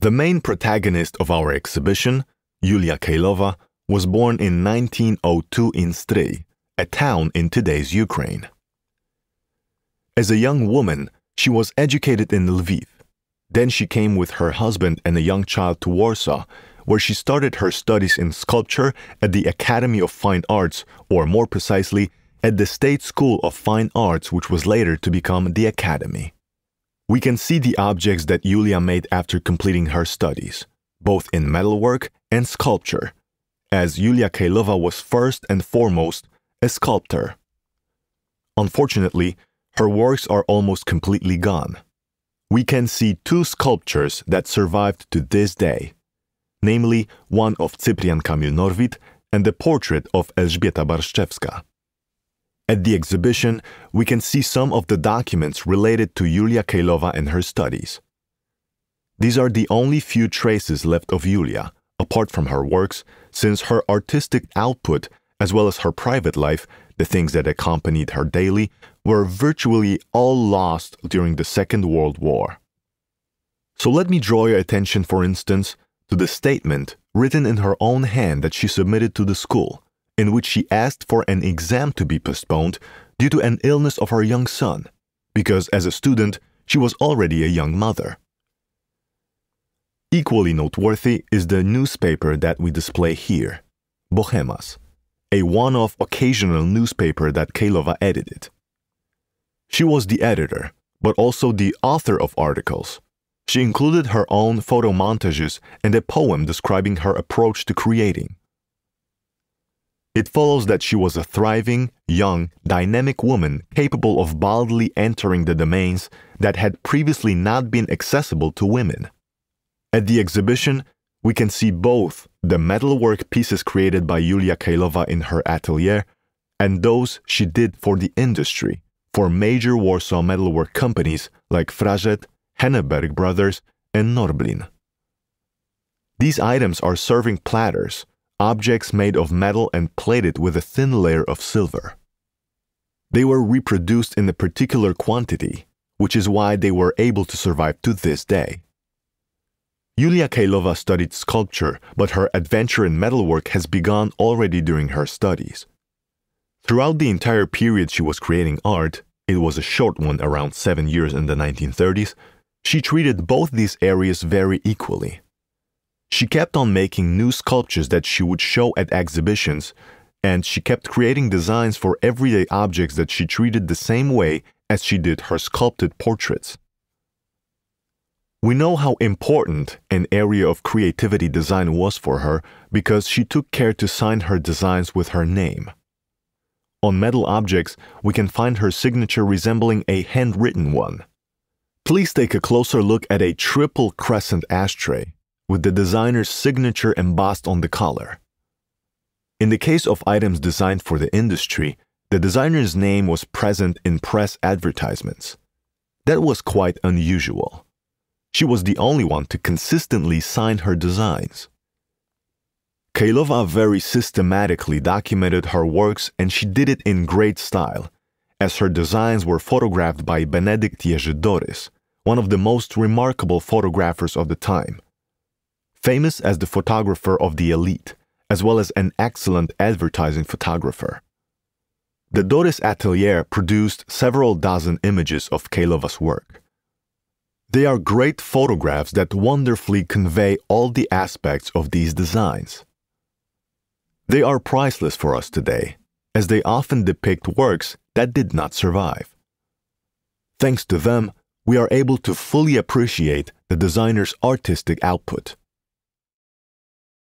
The main protagonist of our exhibition, Julia Keilowa, was born in 1902 in Stryj, a town in today's Ukraine. As a young woman, she was educated in Lviv. Then she came with her husband and a young child to Warsaw, where she started her studies in sculpture at the Academy of Fine Arts, or more precisely, at the State School of Fine Arts, which was later to become the Academy. We can see the objects that Julia made after completing her studies, both in metalwork and sculpture, as Julia Keilowa was first and foremost a sculptor. Unfortunately, her works are almost completely gone. We can see two sculptures that survived to this day, namely one of Cyprian Kamil Norwid and the portrait of Elżbieta Barszczewska. At the exhibition, we can see some of the documents related to Julia Keilowa and her studies. These are the only few traces left of Julia, apart from her works, since her artistic output, as well as her private life, the things that accompanied her daily, were virtually all lost during the Second World War. So let me draw your attention, for instance, to the statement written in her own hand that she submitted to the school, in which she asked for an exam to be postponed due to an illness of her young son, because as a student, she was already a young mother. Equally noteworthy is the newspaper that we display here, Bohemas, a one-off occasional newspaper that Keilowa edited. She was the editor, but also the author of articles. She included her own photo montages and a poem describing her approach to creating. It follows that she was a thriving, young, dynamic woman capable of boldly entering the domains that had previously not been accessible to women. At the exhibition, we can see both the metalwork pieces created by Julia Keilowa in her atelier and those she did for the industry, for major Warsaw metalwork companies like Fraget, Henneberg Brothers, and Norblin. These items are serving platters, objects made of metal and plated with a thin layer of silver. They were reproduced in a particular quantity, which is why they were able to survive to this day. Julia Keilowa studied sculpture, but her adventure in metalwork has begun already during her studies. Throughout the entire period she was creating art, it was a short one, around 7 years in the 1930s, she treated both these areas very equally. She kept on making new sculptures that she would show at exhibitions, and she kept creating designs for everyday objects that she treated the same way as she did her sculpted portraits. We know how important an area of creativity design was for her because she took care to sign her designs with her name. On metal objects, we can find her signature resembling a handwritten one. Please take a closer look at a triple crescent ashtray, with the designer's signature embossed on the collar. In the case of items designed for the industry, the designer's name was present in press advertisements. That was quite unusual. She was the only one to consistently sign her designs. Keilowa very systematically documented her works, and she did it in great style, as her designs were photographed by Benedikt Jerzy Dorys, one of the most remarkable photographers of the time. Famous as the photographer of the elite, as well as an excellent advertising photographer. The Dorys atelier produced several dozen images of Keilowa's work. They are great photographs that wonderfully convey all the aspects of these designs. They are priceless for us today, as they often depict works that did not survive. Thanks to them, we are able to fully appreciate the designer's artistic output.